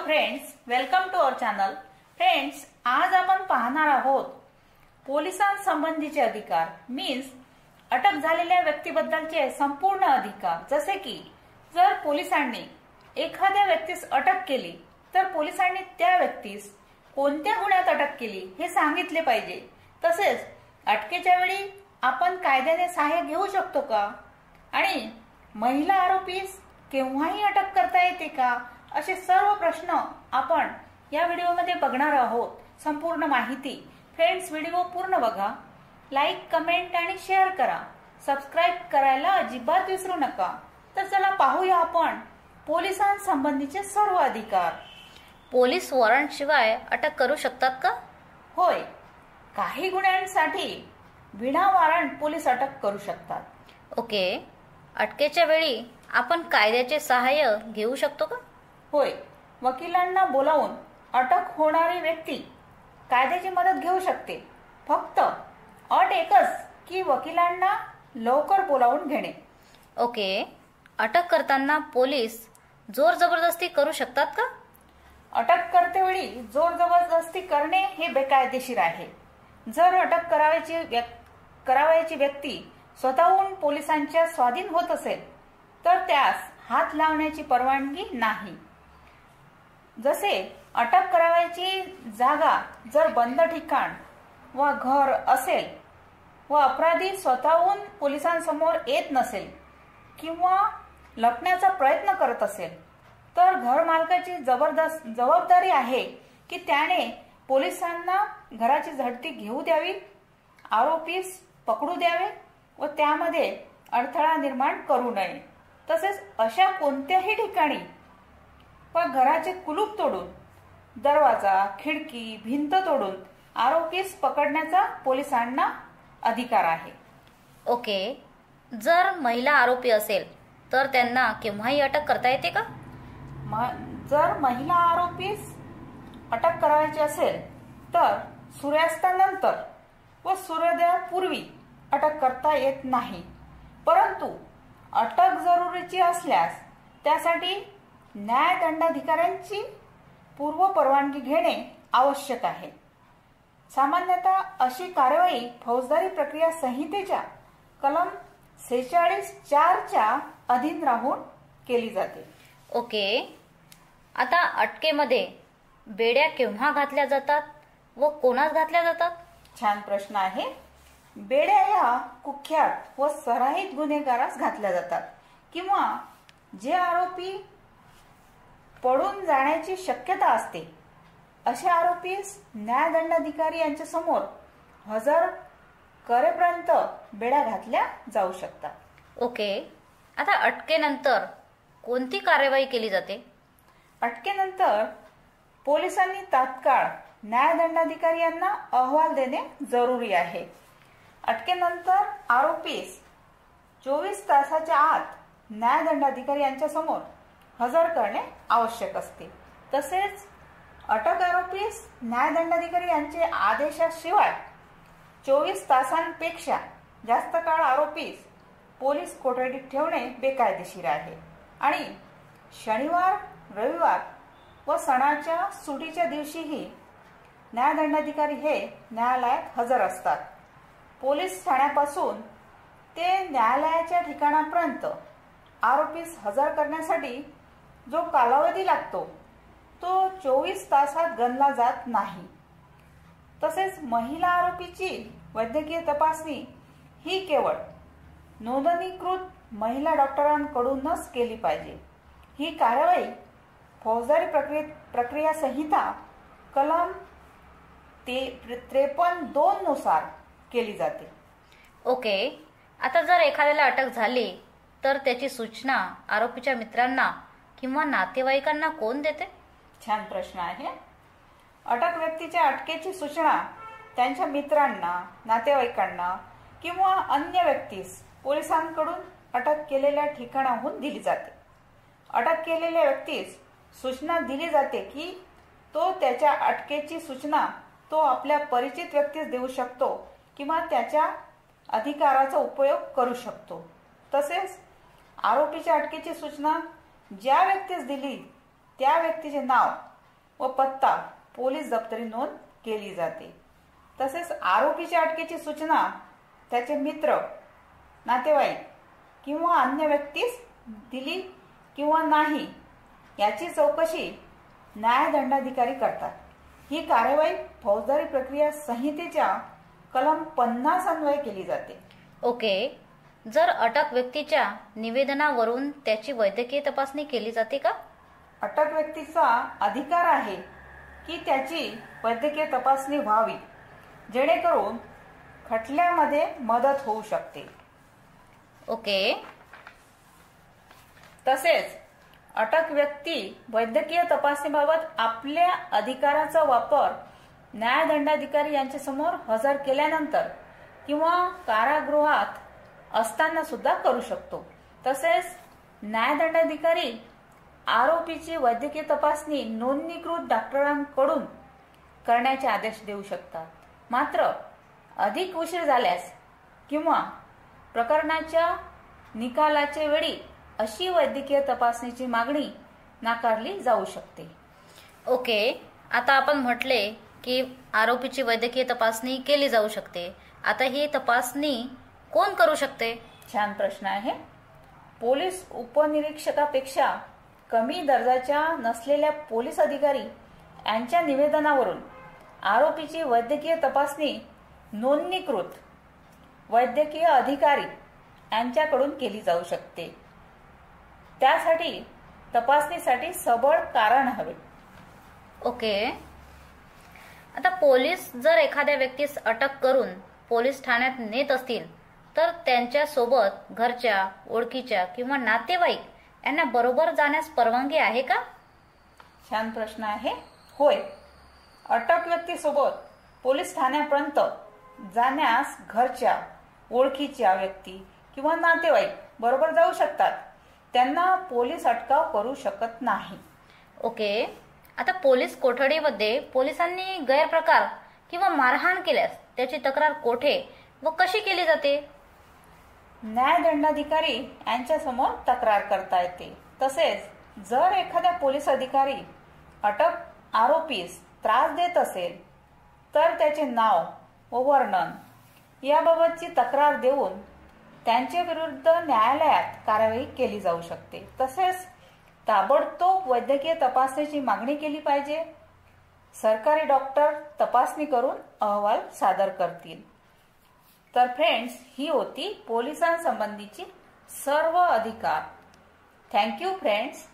Friends, welcome to our channel. Friends, आज आपण पाहणार आहोत पोलिसांसंबंधीचे अधिकार मीन्स अटक झालेल्या व्यक्तीबद्दलचे संपूर्ण अधिकार। जसे की जर पोलिसांनी एखाद्या व्यक्तीस अटक केली तर पोलिसांनी त्या व्यक्तीस कोणत्या गुन्ह्यात अटक केली हे सांगितले पाहिजे। तसेच अटकेच्या वेळी आपण कायद्याने सहाय्य घेऊ शकतो का आणि महिला आरोपीस केव्हाही अटक करता येते का, असे सर्व प्रश्न आपण या व्हिडिओमध्ये बघणार आहोत। संपूर्ण माहिती फ्रेंड्स व्हिडिओ पूर्ण बघा, लाईक, कमेंट आणि शेअर करा, सबस्क्राइब करायला अजिबात विसरू नका। तर चला पाहूया आपण पोलिसांसंबंधीचे सर्व अधिकार। पोलीस वॉरंट शिवाय अटक करू शकतात का? होय, काही गुन्ह्यांसाठी विना वॉरंट पोलीस अटक करू शकतात। ओके, अटकेच्या वेळी आपण कायद्याचे सहाय्य घेऊ शकतो का? होय, वकिलांना बोलावून अटक होणारी व्यक्ती कायद्याची मदत घेऊ शकते। फक्त अट एकच की वकिलांना लवकर बोलावून घेणे। ओके, अटक करताना पोलीस जोर जबरदस्ती करू शकतात का? अटक करतेवेळी जोर जबरदस्ती करणे हे बेकायदेशीर आहे। जर अटक करावयाची व्यक्ती स्वतःहून पोलिसांच्या स्वाधीन होत असेल तर त्यास हात लावण्याची परवानगी नाही। जसे अटक करावयाची जागा जर बंद ठिकाण व घर असेल व अपराधी स्वतःहून पोलिसांसमोर येत नसेल किंवा लपण्याचा प्रयत्न करत असेल तर घर मालकाची जबाबदारी आहे की त्याने पोलिसांना घराची झडती घेऊ द्यावी, आरोपीस पकडू द्यावे व त्यामध्ये अडथळा निर्माण करू नये। तसेच अशा कोणत्याही ठिकाणी व घराचे कुलूप तोडून, दरवाजा, खिडकी, भिंत तोडून आरोपीस पकडण्याचा पोलिसांना अधिकार आहे। ओके, जर महिला आरोपी असेल तर त्यांना केव्हाही अटक करता येते का? जर महिला आरोपीस अटक करायची असेल तर सूर्यास्तानंतर व सूर्योदयापूर्वी अटक करता येत नाही। परंतु अटक जरुरीची असल्यास त्यासाठी न्यायदंडाधिकाऱ्यांची पूर्व परवानगी घेणे आवश्यक आहे। सामान्यतः अशी कार्यवाही फौजदारी प्रक्रिया संहितेच्या कलम 46(4) च्या अधीन राहून केली जाते। ओके, आता अटकेमध्ये बेड्या केव्हा घातल्या जातात व कोणास घातल्या जातात? छान प्रश्न आहे। बेड्या या कुख्यात व सराईत गुन्हेगारास घातल्या जातात किंवा जे आरोपी पळून जाण्याची शक्यता असते अशा आरोपीस न्यायदंडाधिकारी यांच्या समोर हजर करेपर्यंत बेड्या घातल्या जाऊ शकतात। ओके, आता अटकेनंतर कोणती कार्यवाही केली जाते? अटकेनंतर पोलिसांनी तात्काळ न्यायदंडाधिकारी यांना अहवाल देणे जरुरी आहे। अटकेनंतर आरोपीस 24 तासाच्या आत न्यायदंडाधिकारी यांच्या समोर हजर करणे आवश्यक असते। तसेच अटक आरोपीस न्यायदंडाधिकारी यांचे आदेशाशिवाय 24 तासांपेक्षा जास्त काळ आरोपीस पोलीस कोठडीत ठेवणे बेकायदेशीर आहे आणि शनिवार, रविवार व सणाच्या सुटीच्या दिवशीही न्यायदंडाधिकारी हे न्यायालयात हजर असतात। पोलीस ठाण्यापासून ते न्यायालयाच्या ठिकाणापर्यंत आरोपीस हजर करण्यासाठी जो कालावधी लागतो तो 24 तासात गणला जात नाही। तसेच महिला आरोपीची वैद्यकीय तपासणी ही केवळ नोंदणीकृत महिला डॉक्टरांकडूनच केली पाहिजे। ही कार्यवाही फौजदारी प्रक्रिया संहिता कलम 53(2) नुसार केली जाते। ओके, आता जर एखाद्याला अटक झाली तर त्याची सूचना आरोपीच्या मित्रांना किंवा नातेवाईकांना कोण देते? छान प्रश्न आहे। अटक व्यक्तीच्या अटकेची सूचना त्यांच्या मित्रांना, नातेवाईकांना किंवा अन्य व्यक्तीस पोलिसांकडून अटक केलेल्या ठिकाणाहून दिली जाते। अटक केलेल्या व्यक्तीस सूचना दिली जाते की तो त्याच्या अटकेची सूचना तो आपल्या परिचित व्यक्तीस देऊ शकतो किंवा त्याच्या अधिकाराचा उपयोग करू शकतो। तसेच आरोपीच्या अटकेची सूचना ज्या व्यक्तीस दिली त्या व्यक्तीचे नाव व पत्ता पोलीस दप्तरी नोंद केली जाते. तसेच आरोपीच्या अटकेची सूचना त्याचे मित्र, नातेवाईक किंवा अन्य व्यक्तीस दिली किंवा नाही याची चौकशी न्यायदंडाधिकारी करतात. ही कार्यवाही फौजदारी प्रक्रिया संहितेच्या कलम 50 अन्वये केली जाते. ओके. जर अटक व्यक्तीच्या निवेदनावरून त्याची वैद्यकीय तपासणी केली जाते का? अटक व्यक्तीचा अधिकार आहे की त्याची वैद्यकीय तपासणी व्हावी, जेणेकरून खटल्यामध्ये मदत होऊ शकते. ओके. तसेच अटक व्यक्ती वैद्यकीय तपासणीबाबत आपल्या अधिकाराचा वापर न्यायदंडाधिकारी यांच्यासमोर हजर केल्यानंतर किंवा कारागृहात असताना सुद्धा करू शकतो. तसेच न्यायदंडाधिकारी आरोपीची वैद्यकीय तपासणी नोंदणीकृत डॉक्टरांकडून करण्याचे आदेश देऊ शकतात. मात्र अधिक उशीर झाल्यास किंवा प्रकरणाच्या निकालाच्या वेळी अशी वैद्यकीय तपासणीची मागणी नाकारली जाऊ शकते. ओके. आता आपण म्हटले की आरोपीची वैद्यकीय तपासणी केली जाऊ शकते. आता ही तपासणी कोण करू शकते? छान प्रश्न आहे. पोलीस उपनिरीक्षकापेक्षा कमी दर्जाच्या नसलेल्या पोलीस अधिकारी यांच्या निवेदनावरून आरोपीची वैद्यकीय तपासणी नोंदणीकृत वैद्यकीय अधिकारी यांच्याकडून केली जाऊ शकते. त्यासाठी तपासणीसाठी सबळ कारण हवे. ओके. आता पोलीस जर एखाद्या व्यक्तीस अटक करून पोलीस ठाण्यात नेत असतील तर त्यांच्या सोबत घरच्या, ओळखीच्या किंवा नातेवाईक यांना बरोबर जाण्यास परवानगी आहे का? छान प्रश्न आहे. होय. अटक व्यक्तीसोबत पोलीस ठाण्यापर्यंत जाण्यास घरच्या, ओळखीच्या व्यक्ती किंवा नातेवाईक बरोबर जाऊ शकतात. त्यांना पोलीस अटकाव करू शकत नाही. ओके. आता पोलीस कोठडीमध्ये पोलिसांनी गैरप्रकार किंवा मारहाण केल्यास त्याची तक्रार कोठे व कशी केली जाते? न्यायदंडाधिकारी यांच्यासमोर तक्रार करता येते. तसेच जर एखाद्या पोलीस अधिकारी अटक आरोपीस त्रास देत असेल तर त्याचे नाव व वर्णन याबाबतची तक्रार देऊन त्यांच्या विरुद्ध न्यायालयात कार्यवाही केली जाऊ शकते. तसेच ताबडतोब वैद्यकीय तपासणीची मागणी केली पाहिजे. सरकारी डॉक्टर तपासणी करून अहवाल सादर करतील. तर फ्रेंड्स, ही होती पोलिसांसंबंधीची सर्व अधिकार. Thank you friends.